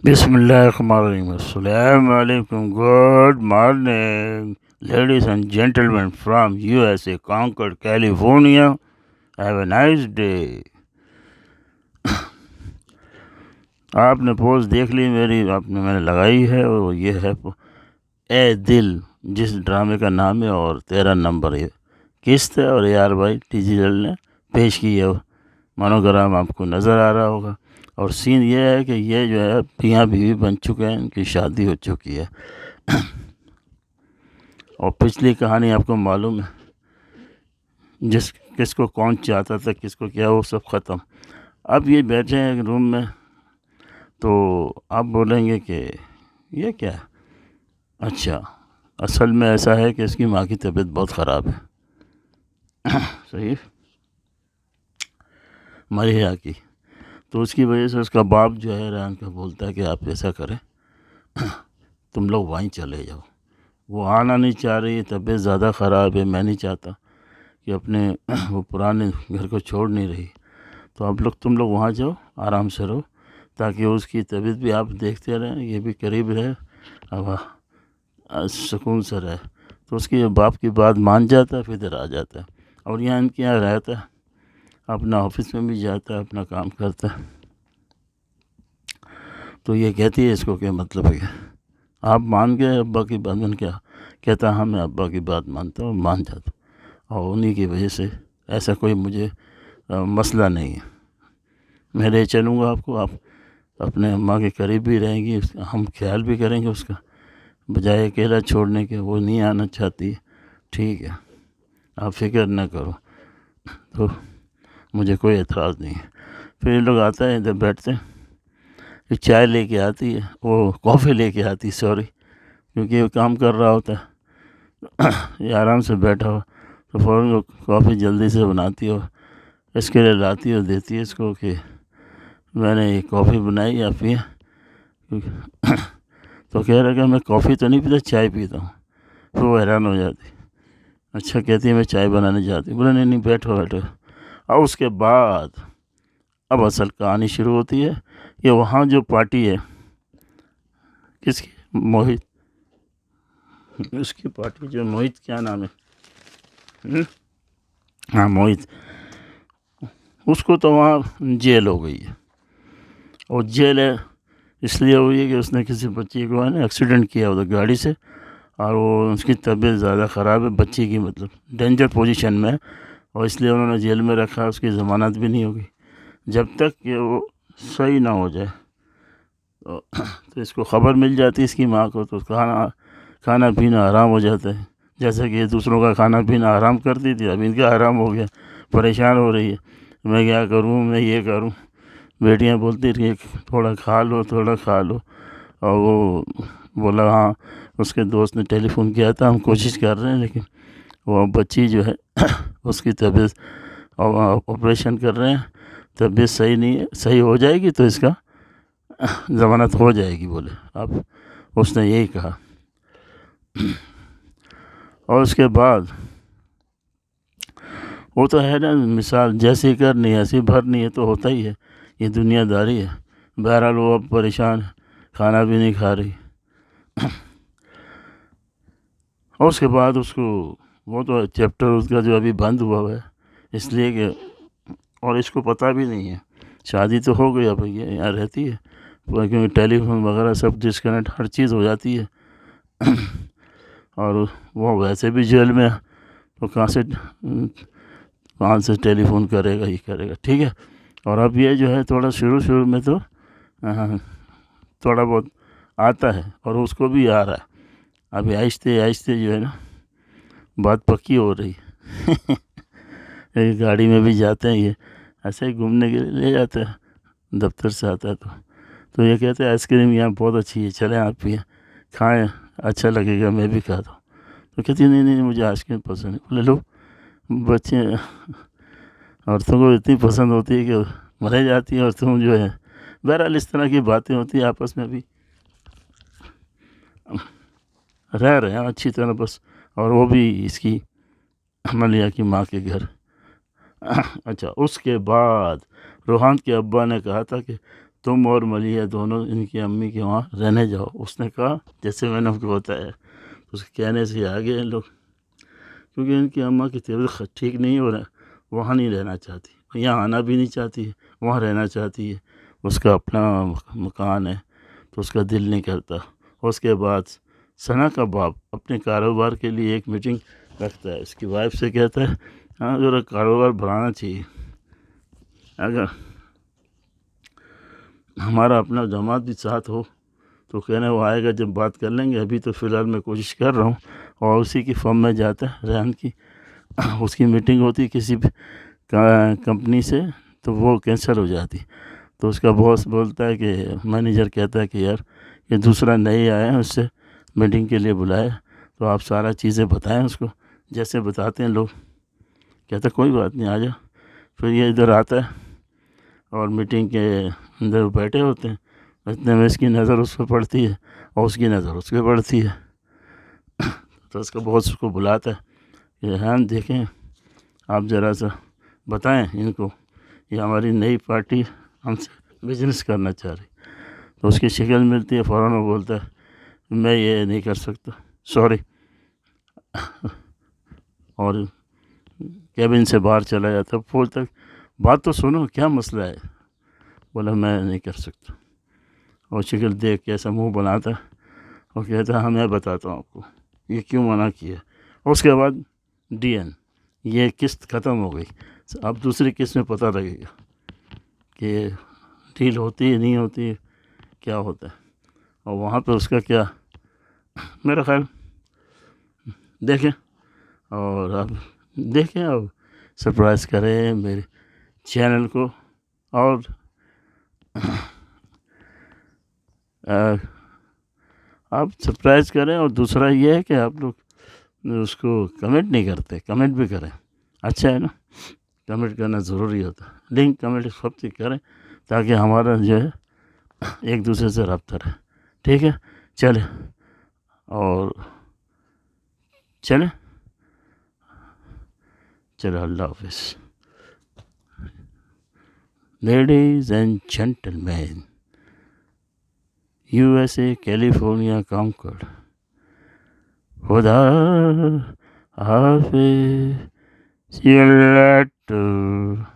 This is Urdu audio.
بسم اللہ الرحمن الرحیم السلام علیکم good morning ladies and gentleman from U S A Concord California. Have a nice day. آپ نے پوسٹ دیکھ لی میری، میں نے لگائی ہے، اور یہ ہے اے دل، جس ڈرامے کا نام ہے اور 13 نمبر ہے قسط ہے، اور AR بھائی ڈیجیٹل نے پیش کی ہے. مونوگرام آپ کو نظر آ رہا ہوگا. اور سین یہ ہے کہ یہ جو ہے میاں بیوی بن چکے ہیں، ان کی شادی ہو چکی ہے. اور پچھلی کہانی آپ کو معلوم ہے، کس کو کون چاہتا تھا، کس کو کیا، وہ سب ختم. اب یہ بیٹھے ہیں روم میں، تو آپ بولیں گے کہ یہ کیا ہے؟ اچھا، اصل میں ایسا ہے کہ اس کی ماں کی طبیعت بہت خراب ہے. صحیح، مریحا کی. تو اس کی وجہ سے اس کا باپ جو ہے ران کا بولتا ہے کہ آپ ایسا کریں، تم لوگ وہیں چلے جاؤ. وہ آنا نہیں چاہ رہی، طبیعت زیادہ خراب ہے، میں نہیں چاہتا کہ اپنے وہ پرانے گھر کو چھوڑ نہیں رہی. تو تم لوگ وہاں جاؤ، آرام سے رہو، تاکہ اس کی طبیعت بھی آپ دیکھتے رہیں، یہ بھی قریب رہے، اب سکون سے رہے. تو اس کی باپ کی بات مان جاتا ہے، پھر ادھر آ جاتا ہے، اور یہاں ان کے یہاں رہتا ہے، اپنا آفس میں بھی جاتا ہے، اپنا کام کرتا ہے. تو یہ کہتی ہے اس کو کہ مطلب ہے کہ آپ مان گئے ابا کی بات. من کیا کہتا، ہاں میں ابا کی بات مانتا ہوں، مان جاتا ہوں، اور انہی کی وجہ سے ایسا کوئی مجھے مسئلہ نہیں ہے. میں لے چلوں گا آپ کو، آپ اپنے اماں کے قریب بھی رہیں گی، ہم خیال بھی کریں گے اس کا، بجائے اکیلا چھوڑنے کے. وہ نہیں آنا چاہتی، ٹھیک ہے، آپ فکر نہ کرو. تو مجھے کوئی اعتراض نہیں ہے. پھر یہ لوگ آتا ہے، ادھر بیٹھتے ہیں، پھر چائے لے کے آتی ہے، وہ کافی لے کے آتی، سوری، کیونکہ وہ کام کر رہا ہوتا ہے. یہ آرام سے بیٹھا ہو تو فوراً کافی جلدی سے بناتی ہو، اس کے لیے لاتی ہو، دیتی ہے اس کو کہ میں نے یہ کافی بنائی، آپ پیے. تو کہہ رہا کہ میں کافی تو نہیں پیتا، چائے پیتا ہوں. پھر وہ حیران ہو جاتی. اچھا، کہتی ہے میں چائے بنانے جاتی. بولے نہیں بیٹھو بیٹھو. اور اس کے بعد اب اصل کہانی شروع ہوتی ہے کہ وہاں جو پارٹی ہے، کس کی؟ موہت. اس کی پارٹی جو موہت، کیا نام ہے؟ ہاں، موہت. اس کو تو وہاں جیل ہو گئی ہے. اور جیل ہے اس لیے ہوئی ہے کہ اس نے کسی بچی کو ایکسیڈنٹ کیا ادھر گاڑی سے، اور وہ اس کی طبیعت زیادہ خراب ہے، بچی کی مطلب ڈینجر پوزیشن میں ہے، اور اس لیے انہوں نے جیل میں رکھا. اس کی ضمانت بھی نہیں ہوگی جب تک کہ وہ صحیح نہ ہو جائے. تو اس کو خبر مل جاتی اس کی ماں کو، تو کھانا پینا حرام ہو جاتا ہے. جیسے کہ دوسروں کا کھانا پینا حرام کرتی تھی، اب ان کا حرام ہو گیا. پریشان ہو رہی ہے، میں کیا کروں، میں یہ کروں. بیٹیاں بولتی رہی تھوڑا کھا لو، تھوڑا کھا لو. اور وہ بولا ہاں، اس کے دوست نے ٹیلی فون کیا تھا، ہم کوشش کر رہے ہیں، لیکن وہ بچی جو ہے اس کی طبیعت، آپریشن کر رہے ہیں، طبیعت صحیح نہیں ہے، صحیح ہو جائے گی تو اس کا ضمانت ہو جائے گی. بولے اب اس نے یہی کہا. اور اس کے بعد وہ تو ہے نا مثال، جیسی کرنی ایسی بھرنی ہے، تو ہوتا ہی ہے، یہ دنیا داری ہے. بہرحال وہ اب پریشان، کھانا بھی نہیں کھا رہی. اور اس کے بعد اس کو، وہ تو چیپٹر اس کا جو ابھی بند ہوا ہے، اس لیے کہ، اور اس کو پتہ بھی نہیں ہے، شادی تو ہو گئی، اب یہ یہاں رہتی ہے، کیونکہ ٹیلی فون وغیرہ سب ڈسکنیکٹ، ہر چیز ہو جاتی ہے. اور وہ ویسے بھی جیل میں ہے، تو کہاں سے ٹیلی فون کرے گا، یہ کرے گا، ٹھیک ہے. اور اب یہ جو ہے تھوڑا شروع میں تو تھوڑا بہت آتا ہے، اور اس کو بھی آ رہا ہے. ابھی آہستہ آہستہ جو ہے نا بات پکی ہو رہی ہے. گاڑی میں بھی جاتے ہیں، یہ ایسے ہی گھومنے کے لیے لے جاتے ہیں، دفتر سے آتا ہے تو یہ کہتے ہیں آئس کریم یہاں بہت اچھی ہے، چلیں آپ بھی کھائیں، اچھا لگے گا، میں بھی کھاتا ہوں. تو کہتی نہیں نہیں، مجھے آئس کریم پسند ہے. بولے لو، بچے عورتوں کو اتنی پسند ہوتی ہے کہ مرے جاتی ہیں، اور تم جو ہے. بہرحال اس طرح کی باتیں ہوتی ہیں آپس میں بھی، رہ رہے ہیں اچھی طرح بس. اور وہ بھی اس کی ملیحہ کی ماں کے گھر. اچھا، اس کے بعد روحان کے ابا نے کہا تھا کہ تم اور ملیحہ دونوں ان کی امی کے وہاں رہنے جاؤ. اس نے کہا جیسے میں نے آپ کو بتایا. اس کے کہنے سے آ گئے لوگ، کیونکہ ان کی اماں کی طبیعت ٹھیک نہیں ہو رہا، وہاں نہیں رہنا چاہتی، یہاں آنا بھی نہیں چاہتی، وہاں رہنا چاہتی ہے. اس کا اپنا مکان ہے تو اس کا دل نہیں کرتا. اس کے بعد ثنا کا باپ اپنے کاروبار کے لیے ایک میٹنگ رکھتا ہے. اس کی وائف سے کہتا ہے ہاں ذرا کاروبار بڑھانا چاہیے، اگر ہمارا اپنا جماعت بھی ساتھ ہو تو کہنے وہ آئے گا جب بات کر لیں گے. ابھی تو فی الحال میں کوشش کر رہا ہوں. اور اسی کی فرم میں جاتا ہے ریحان کی. اس کی میٹنگ ہوتی کسی کمپنی سے تو وہ کینسل ہو جاتی. تو اس کا باس بولتا ہے کہ مینیجر کہتا ہے کہ یار یہ دوسرا نئے آیا ہے، اس سے میٹنگ کے لیے بلائے تو آپ سارا چیزیں بتائیں اس کو جیسے بتاتے ہیں لوگ. کہتا ہے کوئی بات نہیں آ جا. پھر یہ ادھر آتا ہے اور میٹنگ کے اندر بیٹھے ہوتے ہیں. اتنے میں اس کی نظر اس پہ پڑتی ہے اور اس کی نظر اس پہ پڑتی ہے. تو اس کا باس اس کو بلاتا ہے کہ ریحان دیکھیں آپ ذرا سا بتائیں ان کو، یہ ہماری نئی پارٹی ہم سے بزنس کرنا چاہ رہی. تو اس کی شکل ملتی ہے، فوراً وہ بولتا ہے میں یہ نہیں کر سکتا، سوری. اور کیبن سے باہر چلا جاتا. بولتا بات تو سنو کیا مسئلہ ہے. بولا میں نہیں کر سکتا. اور شکل دیکھ کے ایسا منہ بناتا اور کہتا ہاں میں بتاتا ہوں آپ کو یہ کیوں منع کیا. اور اس کے بعد ڈی این یہ قسط ختم ہو گئی. اب دوسری قسط میں پتہ لگے گا کہ ڈیل ہوتی ہے نہیں ہوتی ہے، کیا ہوتا ہے. اور وہاں پہ اس کا کیا میرا خیال دیکھیں اور آپ دیکھیں اور سرپرائز کریں میرے چینل کو. اور آپ سرپرائز کریں. اور دوسرا یہ ہے کہ آپ لوگ اس کو کمنٹ نہیں کرتے، کمنٹ بھی کریں. اچھا ہے نا، کمنٹ کرنا ضروری ہوتا ہے. لنک کمنٹ سب سے کریں تاکہ ہمارا جو ہے ایک دوسرے سے رابطہ رہے. ٹھیک ہے چلیں اور چلیں اللہ حافظ. Ladies and gentleman, USA California Concord. خدا حافظ. See you later.